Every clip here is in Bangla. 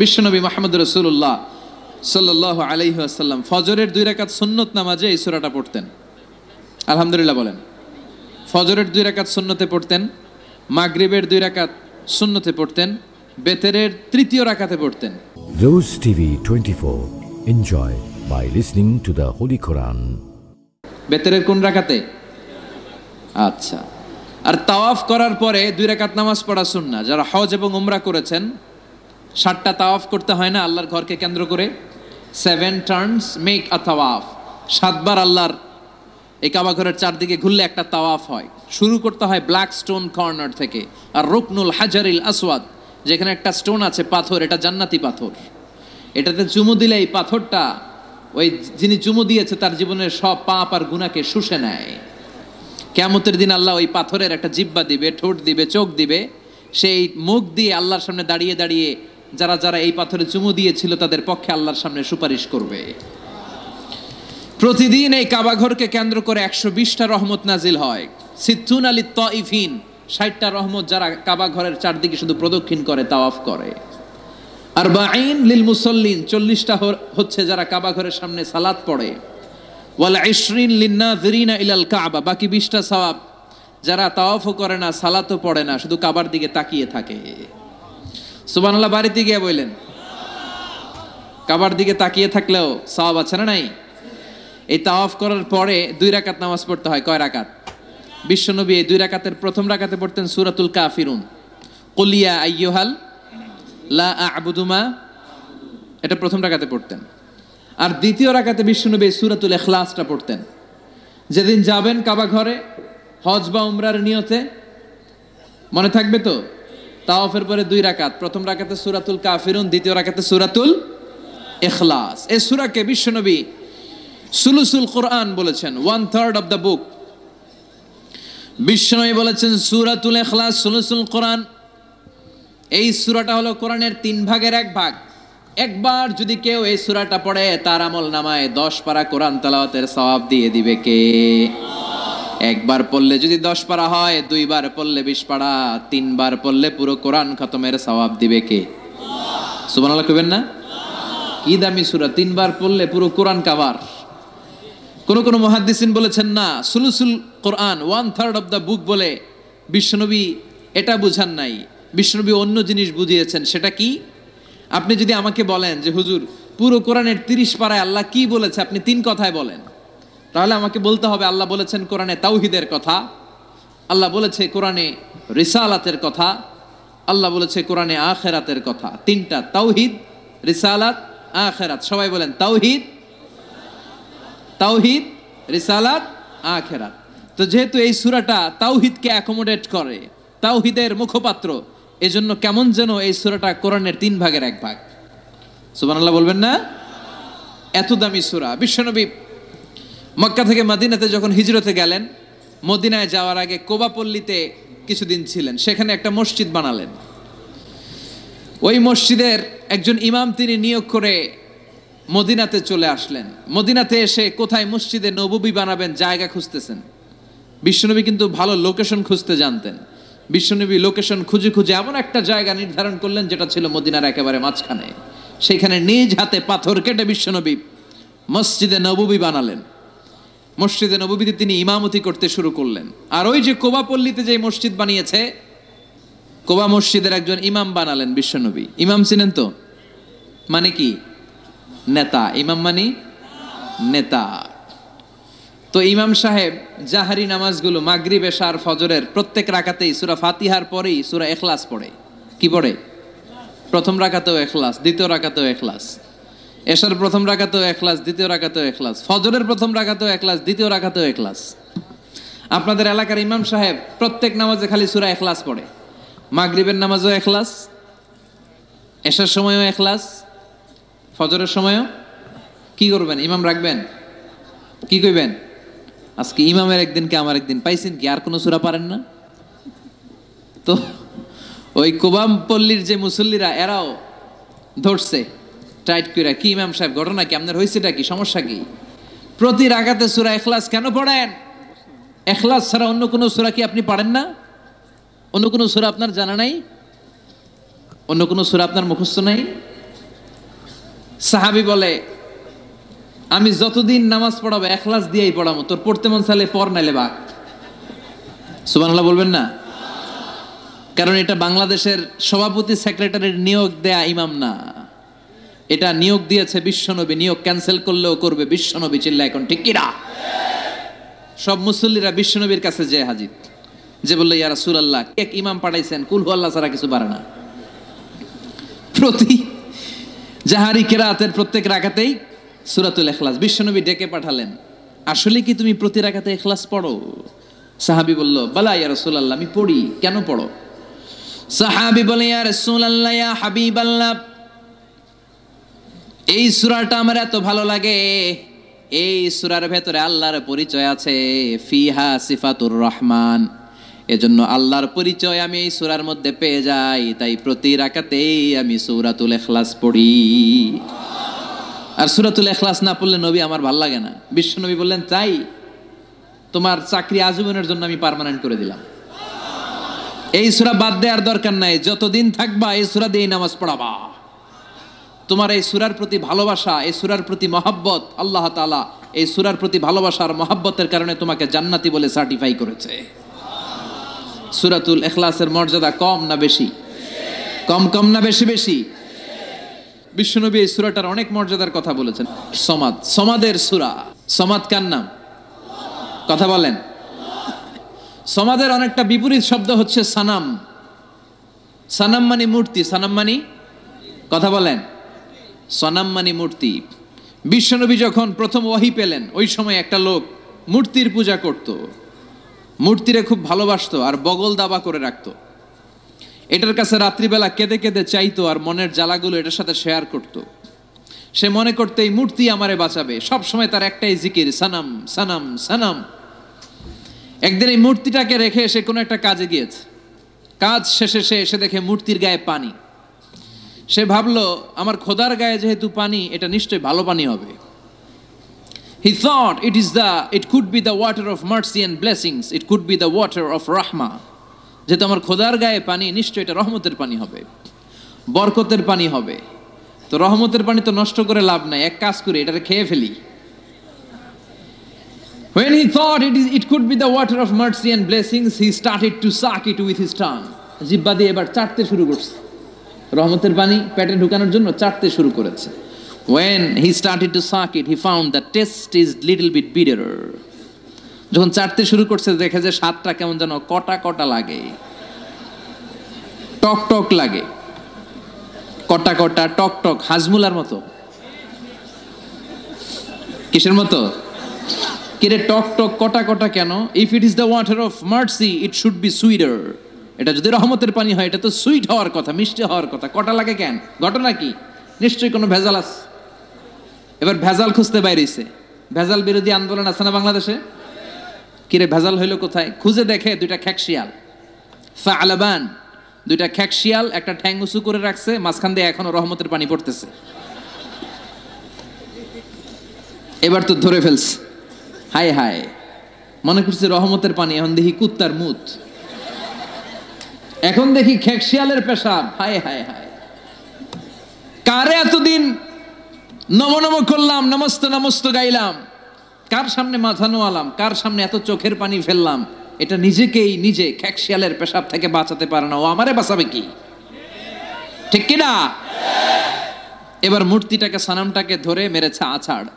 বিশ্বনবী মুহাম্মদ রাসূলুল্লাহ সাল্লাল্লাহু আলাইহি ওয়াসাল্লাম ফজরের 2 রাকাত সুন্নত নামাজে এই সূরাটা পড়তেন। আলহামদুলিল্লাহ বলেন। ফজরের 2 রাকাত সুন্নতে পড়তেন, মাগরিবের 2 রাকাত সুন্নতে পড়তেন, বেতেরের তৃতীয় রাকাতে পড়তেন। Rose TV 24. Enjoy by listening to the Holy Quran. বেতেরের কোন রাকাতে? আচ্ছা। আর তাওয়াফ করার পরে 2 রাকাত নামাজ পড়া সুন্নাহ। যারা হজ এবং উমরা করেছেন 7টা তাওয়াফ করতে হয় না আল্লাহর ঘরকে কেন্দ্র করে? 7 টার্নস মেক আ তাওয়াফ। 7 বার আল্লাহর এই কাবা ঘরের চারদিকে ঘুরলে একটা তাওয়াফ হয়। শুরু করতে হয় ব্ল্যাক স্টোন কর্নার থেকে, আর রুকনুল হাজারিল আসওয়াদ, যেখানে একটা স্টোন আছে পাথর, এটা জান্নাতি পাথর। এটাতে চুমু দিলে এই পাথরটা ওই যিনি চুমু দিয়েছে তার জীবনের সব পাপ আর গুনাহকে শুষে নেয়। কিয়ামতের দিন আল্লাহ ওই পাথরের একটা জিহ্বা দিবে, ঠোঁট দিবে, চোখ দিবে, সেই মুখ দিয়ে আল্লাহর সামনে দাঁড়িয়ে দাঁড়িয়ে যারা যারা এই পাথরে চুমু দিয়েছিল তাদের পক্ষে আল্লাহর সামনে সুপারিশ করবে। প্রতিদিন এই কাবা ঘরকে কেন্দ্র করে 120টা রহমত নাজিল হয়। সিত্তুন আলী তাইফিন, 60টা রহমত যারা কাবা ঘরের চারদিকে শুধু প্রদক্ষিণ করে, তাওয়াফ করে। আর বাঈন লিল মুসল্লিন, 40টা হচ্ছে যারা কাবা ঘরের সামনে সালাত পড়ে। ওয়াল 20 লিন্নাযিরিনা ইলাল কাবা, বাকি 20টা সওয়াব যারা তাওয়াফও করে না, সালাতও পড়ে না, শুধু কাবার দিকে তাকিয়ে থাকে। সুবহানাল্লাহ বাড়িতে গিয়ে বললেন, কাবার দিকে তাকিয়ে থাকলেও সওয়াব আছে না নাই? এই তাওয়াফ করার পরে 2 রাকাত নামাজ পড়তে হয়। কয় রাকাত? বিশ্বনবী এই 2 রাকাতের প্রথম রাকাতে পড়তেন সূরাতুল কাফিরুন, কুল ইয়া আইয়ুহাল লা আ'বুদু মা, এটা প্রথম রাকাতে পড়তেন। আর দ্বিতীয় রাকাতে বিশ্বনবী সূরাতুল ইখলাসটা পড়তেন। যেদিন যাবেন কাবা ঘরে হজ বা উমরার নিয়তে, মনে থাকবে তো? তাওয়াফের পরে 2 রাকাত, প্রথম রাকাতে সূরাতুল কাফিরুন, দ্বিতীয় রাকাতে সূরাতুল ইখলাস। এই সূরাকে বিশ্বনবী সুলুসুল কোরআন বলেছেন, 1/3 অফ দ্য বুক। বিশ্বনবী বলেছেন সূরাতুল ইখলাস সুলুসুল কোরআন। এই সূরাটা হলো কোরআনের 3 ভাগের 1 ভাগ। একবার যদি কেউ এই সূরাটা পড়ে তার আমল নামায় 10 পারা কোরআন তেলাওয়াতের সওয়াব দিয়ে দিবে কে? একবার পড়লে যদি 10 পারা হয়, 2 বার পড়লে 20 পারা, 3 বার পড়লে পুরো কোরআন খতমের সওয়াব দিবে কে? সুবহানাল্লাহ কইবেন না? কি দামি সূরা, 3 বার পড়লে পুরো কোরআন কাভার। কোন মুহাদ্দিসিন বলেছেন না, সুলুসুল কোরআন 1/3 অফ দ্য বুক বলে বিশ্বনবী এটা বুঝান নাই, বিশ্বনবী অন্য জিনিস বুঝিয়েছেন। সেটা কি? আপনি যদি আমাকে বলেন যে হুজুর পুরো কোরআনের 30 পারায় আল্লাহ কি বলেছে, আপনি 3 কথায় বলেন, তাহলে আমাকে বলতে হবে আল্লাহ বলেছেন কোরআনে তাওহীদের কথা, আল্লাহ বলেছে কোরআনে রিসালাতের কথা, আল্লাহ বলেছে কোরআনে আখিরাতের কথা। 3টা, তাওহীদ, রিসালাত, আখিরাত। সবাই বলেন তাওহীদ, তাওহীদ, রিসালাত, আখিরাত। তো যেহেতু এই সূরাটা তাওহীদকে অ্যাকোমোডেট করে, তাওহীদের মুখপাত্র, এজন্য কেমন যেন এই সূরাটা কোরআনের 3 ভাগের 1 ভাগ। সুবহানাল্লাহ বলবেন না? এত দামি সূরা। বিশ্বনবী মক্কা থেকে মদিনাতে যখন হিজরতে গেলেন, মদিনায় যাওয়ার আগে কোবা পল্লীতে কিছুদিন ছিলেন, সেখানে একটা মসজিদ বানালেন। ওই মসজিদের একজন ইমাম তিনি নিয়োগ করে মদিনাতে চলে আসলেন। মদিনাতে এসে কোথায় মসজিদে নববী বানাবেন জায়গা খুঁজতেছেন। বিশ্বনবী কিন্তু ভালো লোকেশন খুঁজতে জানতেন। বিশ্বনবী লোকেশন খুঁজে খুঁজে এমন একটা জায়গা নির্ধারণ করলেন যেটা ছিল মদিনার একেবারে মাঝখানে। সেখানে নিজ হাতে পাথর কেটে বিশ্বনবী মসজিদে নববী বানালেন। মসজিদে নববীতে তিনি ইমামতি করতে শুরু করলেন। আর ওই যে কোবা পল্লীতে যে মসজিদ বানিয়েছে, কোবা মসজিদের একজন ইমাম বানালেন বিশ্বনবী। ইমাম চিনেন তো? মানে কি? নেতা। ইমাম মানে নেতা। তো ইমাম সাহেব জাহারি নামাজগুলো মাগরিব, এশা আর ফজরের প্রত্যেক রাকাতেই সূরা ফাতিহার পরেই সূরা ইখলাস পড়ে। কি পড়ে? প্রথম রাকাতেও ইখলাস, দ্বিতীয় রাকাতেও ইখলাস। এশার প্রথম রাকাতেও ইখলাস, দ্বিতীয় রাকাতেও ইখলাস। ফজরের প্রথম রাকাতেও ইখলাস, দ্বিতীয় রাকাতেও ইখলাস। আপনাদের এলাকার ইমাম সাহেব প্রত্যেক নামাজে খালি সূরা ইখলাস পড়ে। মাগরিবের নামাজও ইখলাস, এশার সময়ও ইখলাস, ফজরের সময়ও। কি করবেন? ইমাম রাখবেন? কি কইবেন? আজকে ইমামের একদিন কে আমার একদিন, পাইছেন কি? আর কোনো সূরা পারেন না তো? ওই কোবাম পল্লীর যে মুসল্লিরা এরাও ধরছে টাইট কইরা, কি ইমাম সাহেব ঘটনা কি, আপনার হইছেটা কি, সমস্যা কি? প্রতি রাকাতে সূরা ইখলাস কেন পড়েন? ইখলাস ছাড়া অন্য কোনো সূরা কি আপনি পারেন না? অন্য কোনো সূরা আপনার জানা নাই? অন্য কোনো সূরা আপনার মুখস্থ নাই? সাহাবী বলে, আমি যতদিন নামাজ পড়াবো ইখলাস দিয়েই পড়াবো, তোর পড়তে মন চাইলে পড়, নাইলে ভাগ। সুবহানাল্লাহ বলবেন না? কারণ এটা বাংলাদেশের সভাপতি সেক্রেটারির নিয়োগ দেয়া ইমাম না, এটা নিয়োগ দিয়েছে বিশ্বনবী। নিয়োগ ক্যান্সেল করলেও করবে বিশ্বনবী। চিল্লা এখন ঠিক কিনা? সব মুসল্লিরা বিশ্বনবীর কাছে যে হাজির, যে বললো ইয়া রাসূলুল্লাহ, এক ইমাম পাঠাইছেন, কুল হু আল্লাহ ছাড়া কিছু পারে না। প্রতি জাহারি কিরাতের প্রত্যেক রাকাতেই সূরাতুল ইখলাস। বিশ্বনবী ডেকে পাঠালেন, আসলে কি তুমি প্রতি রাকাতে ইখলাস পড়ো? সাহাবী বলল, বালা ইয়া রাসূলুল্লাহ, আমি পড়ি। কেন পড়ো? সাহাবী বলে, ইয়া রাসূলুল্লাহ, ইয়া হাবিবাল্লাহ, এই সূরাটা আমার এত ভালো লাগে, এই সূরার ভেতরে আল্লাহর পরিচয় আছে, ফিহা সিফাতুর রহমান। এজন্য আল্লাহর পরিচয় আমি এই সূরার মধ্যে পেয়ে যাই, তাই প্রতি রাকাতেই আমি সূরাতুল ইখলাস পড়ি। আর সূরাতুল ইখলাস না পড়লে নবী আমার ভাল লাগে না। বিশ্বনবী বললেন, তাই তোমার চাকরি আজীবনের জন্য আমি পার্মানেন্ট করে দিলাম। এই সূরা বাদ দেওয়ার দরকার নাই, যতদিন থাকবা এই সূরা দিয়ে নামাজ পড়াবা। তোমার এই সূরার প্রতি ভালোবাসা, এই সূরার প্রতি মহব্বত, আল্লাহ তাআলা এই সূরার প্রতি ভালোবাসার মহব্বতের কারণে তোমাকে জান্নাতি বলে সার্টিফাই করেছে। সূরাতুল ইখলাসের মর্যাদা কম না বেশি? কম কম না বেশি বেশি? বিশ্বনবী এই সূরাটার অনেক মর্যাদার কথা বলেছেন। সমাদ, সমাদের সূরা। সমাদ কার নাম? কথা বলেন। সমাদের অনেকটা বিপরীত শব্দ হচ্ছে সানাম। সানাম মানে মূর্তি, সানাম মানে, কথা বলেন, সনাম মানে মূর্তি। বিশ্বনবী যখন প্রথম ওয়াহি পেলেন, ওই সময় একটা লোক মূর্তির পূজা করত, মূর্তিরে খুব ভালোবাসতো আর বগল দাবা করে রাখতো। এটার কাছে রাত্রিবেলা কেঁদে কেঁদে চাইতো আর মনের জ্বালাগুলো এটার সাথে শেয়ার করত। সে মনে করতো এই মূর্তি আমারে বাঁচাবে, সব সময় তার একটাই জিকির, সানাম সানাম সানাম। একদিন এই মূর্তিটাকে রেখে সে কোনো একটা কাজে গিয়েছে, কাজ শেষে সে এসে দেখে মূর্তির গায়ে পানি। সে ভাবলো, আমার খোদার গায়ে যেহেতু পানি, এটা নিশ্চয়ই ভালো পানি হবে। He thought it could be the water of mercy and blessings, it could be the water of rahma. যেহেতু আমার খোদার গায়ে পানি, নিশ্চয়ই এটা রহমতের পানি হবে, বরকতের পানি হবে। তো রহমতের পানি তো নষ্ট করে লাভ নাই, এক কাজ করে এটাকে খেয়ে ফেলি। When he thought it could be the water of mercy and blessings, he started to suck it with his tongue. জিহ্বা দিয়ে এবার চাটতে শুরু করছে, রহমতের পানি পেটে ঢুকানোর জন্য চাটতে শুরু করেছে। When he started to suck it, he found the taste is little bit bitter. যখন চাটতে শুরু করছে, দেখে যে স্বাদটা কেমন যেন কটা কটা লাগে, টক টক লাগে, কটা কটা টক টক, হাজমুলার মতো। কিসের মতো? কিরে টক টক কটা কটা কেন? If it is the water of mercy, it should be sweeter. এটা যদি রহমতের পানি হয়, এটা তো সুইট হওয়ার কথা, মিষ্টি হওয়ার কথা। কটা লাগে কেন? ঘটনা কি? নিশ্চয়ই কোনো ভেজাল আছে। এবার ভেজাল খুঁজতে বাইরেছে। ভেজাল বিরোধী আন্দোলন আছে না বাংলাদেশে? কিরে ভেজাল হইলো কোথায়? খুঁজে দেখে দুইটা খ্যাকশিয়াল, ফাআলাবান, দুইটা খ্যাকশিয়াল একটা ঠ্যাং উঁচু করে রাখছে, মাঝখান দিয়ে এখনো রহমতের পানি পড়তেছে। এবার তো ধরে ফেলছে, হায় হায়, মনে করছে রহমতের পানি, এখন দেখি কুত্তার মুত, এখন দেখি খ্যাকশিয়ালের পেশাব, হায় হায় হায়। কারে এতদিন নমো নমো করলাম, নমস্ত নমস্ত গাইলাম, কার সামনে মাথা নোয়ালাম, কার সামনে এত চোখের পানি ফেললাম, এটা নিজেকেই নিজে খ্যাকশিয়ালের পেশাব থেকে বাঁচাতে পারে না, ও আমারে বাঁচাবে কি? ঠিক কিনা? এবার মূর্তিটাকে, সানামটাকে ধরে মেরেছে আছাড়।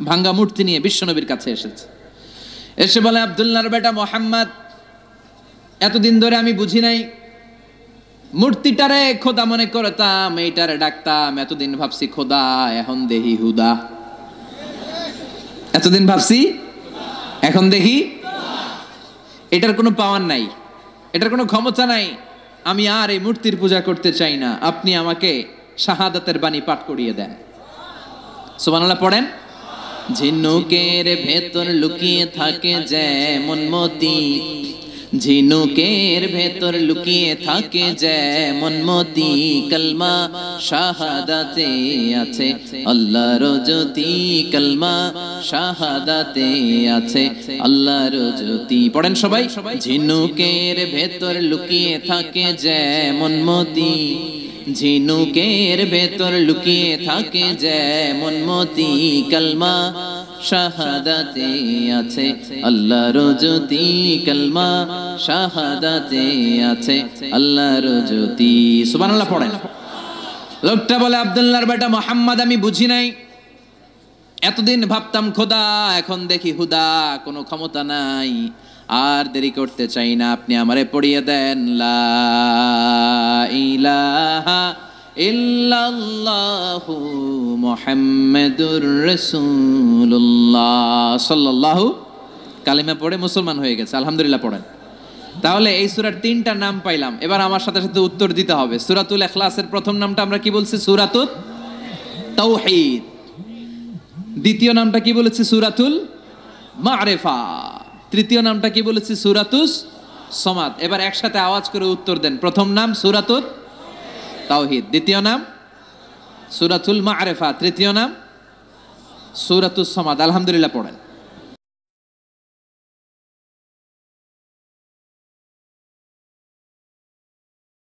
ভাঙ্গা মূর্তি নিয়ে বিশ্বনবীর কাছে এসেছে। এসে বলে, আব্দুল্লাহর বেটা মোহাম্মদ, এতদিন ধরে আমি বুঝি নাই, মূর্তিটারে খোদা মনে করতাম, এইটারে ডাকতাম, এতদিন ভাবছি খোদা, এখন দেখি হুদা। এতদিন ভাবছি, এখন দেখি এটার কোনো পাওয়ার নাই, এটার কোনো ক্ষমতা নাই, আমি আর এই মূর্তির পূজা করতে চাই না, আপনি আমাকে শাহাদাতের বাণী পাঠ করিয়ে দেন। সুবহানাল্লাহ পড়েন। ঝিনুকের ভেতর লুকিয়ে থাকে যেমন মতি, ঝিনুকের ভেতর লুকিয়ে থাকে যেমন মতি, কলমা শাহাদাতে আছে আল্লাহর জ্যোতি, কলমা শাহাদাতে আছে আল্লাহর জ্যোতি। পড়েন সবাই। ঝিনুকের ভেতর লুকিয়ে থাকে যেমন মতি, ঝিনুকের ভেতর লুকিয়ে থাকে যেমন মতি, কালমা শাহাদাতে আছে আল্লাহর জ্যোতি, কালমা শাহাদাতে আছে আল্লাহর জ্যোতি। সুবহানাল্লাহ পড়েন। লোকটা বলে, আব্দুল্লাহর বেটা মোহাম্মদ, আমি বুঝি নাই, এতদিন ভাবতাম খোদা, এখন দেখি হুদা, কোনো ক্ষমতা নাই, আর দেরি করতে চাই না, আপনি আমারে পড়িয়ে দেন লা ইলাহা ইল্লাল্লাহু মুহাম্মাদুর রাসূলুল্লাহ সাল্লাল্লাহু, কালিমা পড়ে মুসলমান হয়ে গেছে, আলহামদুলিল্লাহ পড়েন। তাহলে এই সূরার তিনটা নাম পাইলাম, এবার আমার সাথে সাথে উত্তর দিতে হবে। সূরাতুল ইখলাসের প্রথম নামটা আমরা কি বলছি? সূরাতুত তাওহীদ। দ্বিতীয় নামটা কি বলেছি? সূরাতুল মা'রিফা। তৃতীয় নামটা কি বলেছি? সূরাতুস সমাদ। এবার একসাথে আওয়াজ করে উত্তর দেন। প্রথম নাম সূরাতুত তাওহীদ, দ্বিতীয় নাম সূরাতুল মা'রিফা, তৃতীয় নাম সূরাতুস সমাদ। আলহামদুলিল্লাহ পড়েন।